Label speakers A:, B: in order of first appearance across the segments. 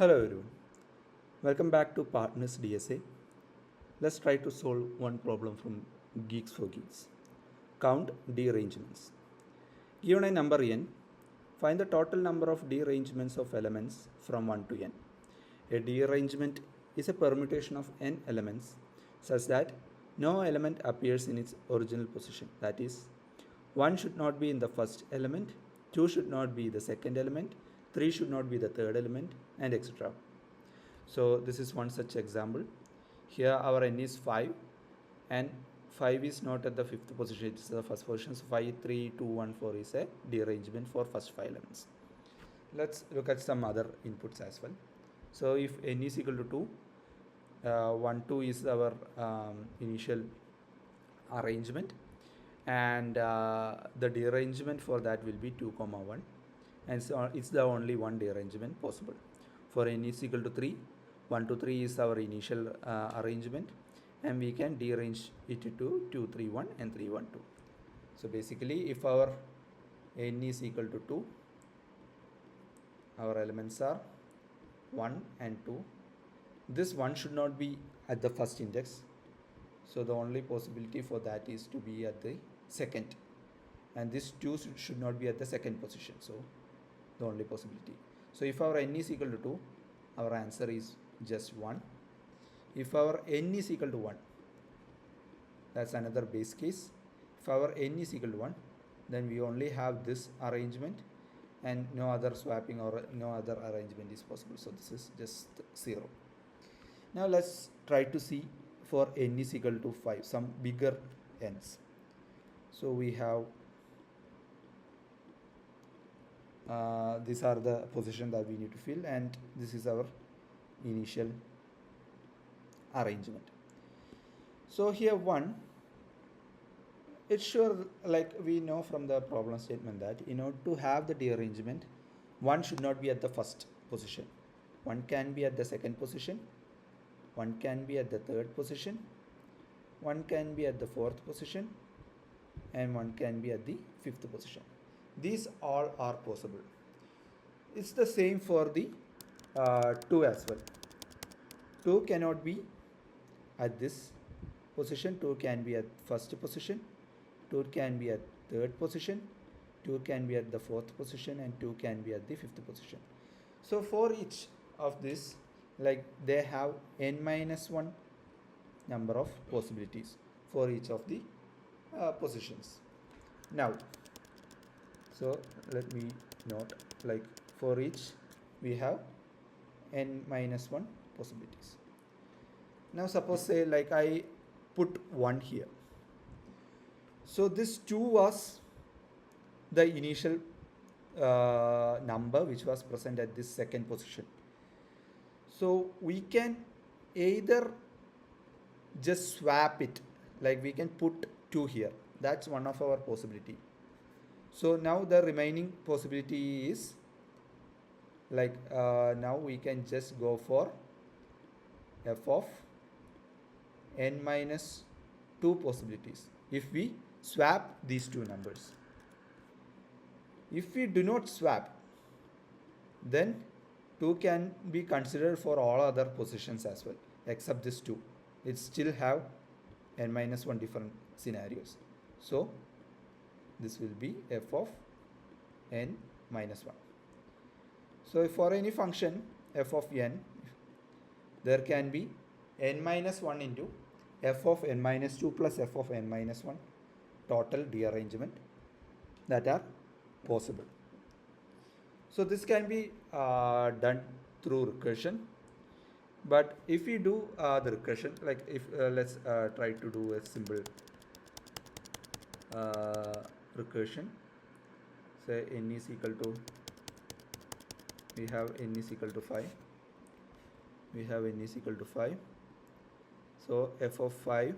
A: Hello everyone, welcome back to Partners DSA. Let's try to solve one problem from Geeks for Geeks. Count derangements. Given a number n, find the total number of derangements of elements from 1 to n. A derangement is a permutation of n elements such that no element appears in its original position. That is, 1 should not be in the first element, 2 should not be the second element, 3 should not be the third element, and etc. So this is one such example. Here our n is 5 and 5 is not at the fifth position, it is the first position. So 5, 3, 2, 1, 4 is a derangement for first 5 elements. Let's look at some other inputs as well. So if n is equal to 2, 1, 2 is our initial arrangement, and the derangement for that will be 2, 1, and so it's the only one derangement possible. For n is equal to 3, 1 to 3 is our initial arrangement, and we can derange it to 2, 3, 1 and 3, 1, 2. So basically, if our n is equal to 2, our elements are 1 and 2. This 1 should not be at the first index, so the only possibility for that is to be at the second, and this 2 should not be at the second position, so the only possibility. So if our n is equal to 2, our answer is just 1. If our n is equal to 1, that's another base case. If our n is equal to 1, then we only have this arrangement and no other swapping or no other arrangement is possible. So this is just 0. Now let's try to see for n is equal to 5, some bigger n's. So we have these are the position that we need to fill, and this is our initial arrangement. So here 1, it's sure, like we know from the problem statement, that in order to have the derangement, 1 should not be at the first position. 1 can be at the second position, 1 can be at the third position, 1 can be at the fourth position, and 1 can be at the fifth position. These all are possible. It's the same for the 2 as well. 2 cannot be at this position, 2 can be at first position, 2 can be at third position, 2 can be at the fourth position, and 2 can be at the fifth position. So for each of this, like they have n minus 1 number of possibilities for each of the positions. Now, so let me note, like for each we have n minus 1 possibilities. Now suppose say like I put 1 here. So this 2 was the initial number which was present at this second position. So we can either just swap it, like we can put 2 here. That's one of our possibility. So now the remaining possibility is like now we can just go for f of n minus 2 possibilities if we swap these two numbers. If we do not swap, then 2 can be considered for all other positions as well except this 2. It still have n minus 1 different scenarios. So this will be f of n minus 1. So for any function f of n, there can be n minus 1 into f of n minus 2 plus f of n minus 1 total derangement that are possible. So this can be done through recursion. But if we do the recursion, like if let's try to do a simple recursion. Say n is equal to, we have n is equal to 5. We have n is equal to 5. So f of 5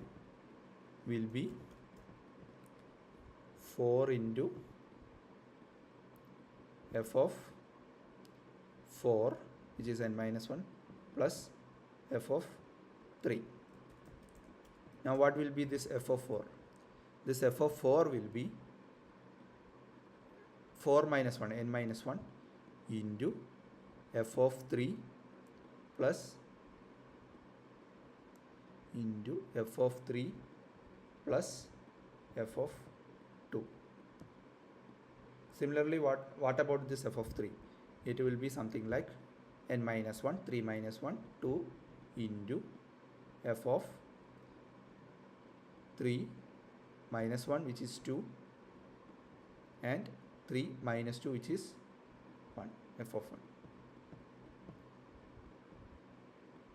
A: will be 4 into f of 4, which is n minus 1, plus f of 3. Now what will be this f of 4? This f of 4 will be 4 minus 1, n minus 1 into f of 3 plus into f of 3 plus f of 2. Similarly, what about this f of 3? It will be something like n minus 1, 3 minus 1, 2 into f of 3 minus 1, which is 2, and 3 minus 2, which is 1, f of 1.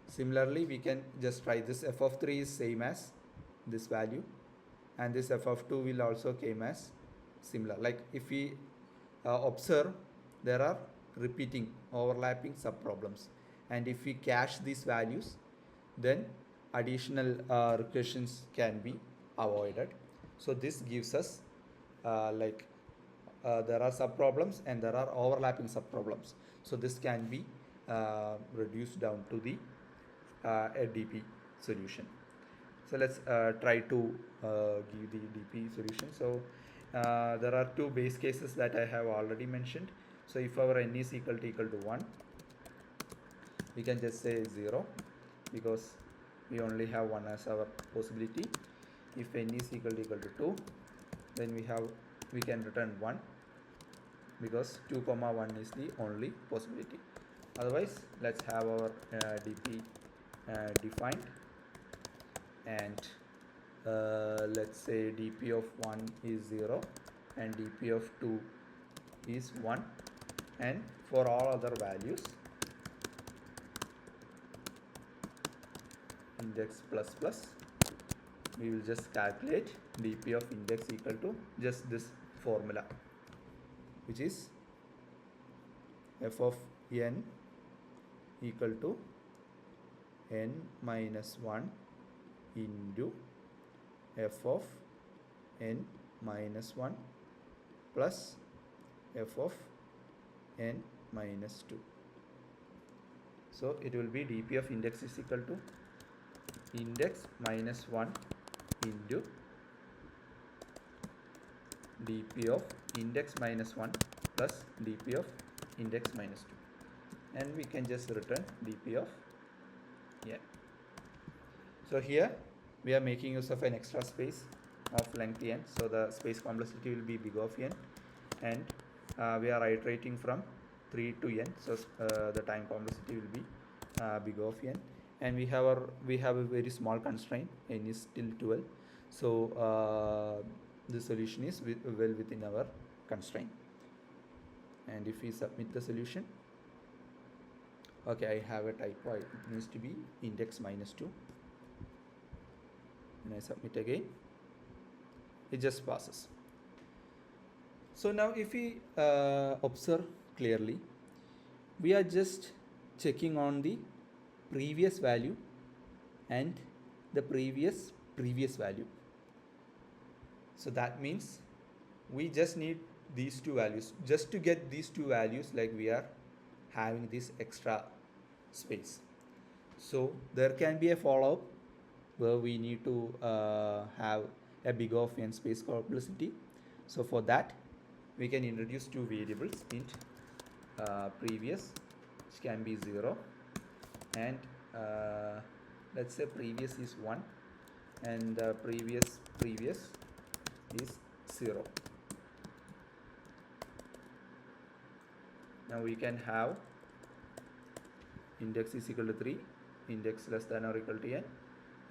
A: Similarly, we can just try this. F of 3 is same as this value, and this f of 2 will also came as similar. Like if we observe, there are repeating, overlapping subproblems, and if we cache these values, then additional recursions can be avoided. So this gives us there are subproblems and there are overlapping subproblems. So this can be reduced down to the a DP solution. So let's try to give the DP solution. So there are two base cases that I have already mentioned. So if our n is equal to 1, we can just say 0 because we only have 1 as our possibility. If n is equal to 2, then we can return 1 because 2 comma 1 is the only possibility. Otherwise, let's have our DP defined, and let's say dp of 1 is 0 and dp of 2 is 1, and for all other values index plus plus, we will just calculate dp of index equal to just this formula, which is f of n equal to n minus 1 into f of n minus 1 plus f of n minus 2. So it will be dp of index is equal to index minus 1 into dp of index minus 1 plus dp of index minus 2, and we can just return dp of n. So here we are making use of an extra space of length n, so the space complexity will be big of n, and we are iterating from 3 to n, so the time complexity will be big of n, and we have a very small constraint, n is still 12, so the solution is well within our constraint. And if we submit the solution, okay, I have a typo, it needs to be index minus 2, and I submit again, it just passes. So now if we observe clearly, we are just checking on the previous value and the previous value. So that means we just need these two values. Just to get these two values, like we are having this extra space. So there can be a follow-up where we need to have a big of n space complexity. So for that, we can introduce two variables, int previous, which can be 0, and let's say previous is 1 and previous is 0. Now we can have index is equal to 3, index less than or equal to n,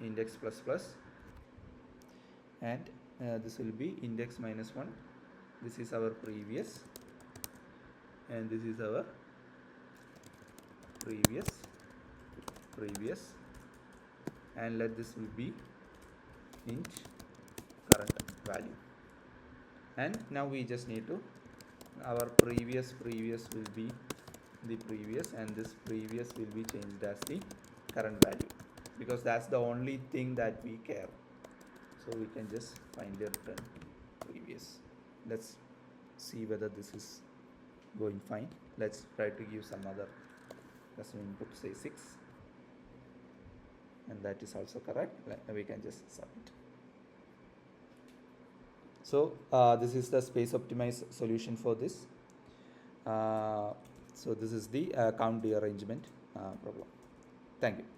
A: index plus plus, and this will be index minus 1. This is our previous, and this is our previous, and let this will be int current value. And now we just need to, our previous will be the previous, and this previous will be changed as the current value, because that's the only thing that we care. So we can just finally return previous. Let's see whether this is going fine. Let's try to give some other custom input, say 6, and that is also correct. We can just submit. So this is the space optimized solution for this. So this is the count derangement problem. Thank you.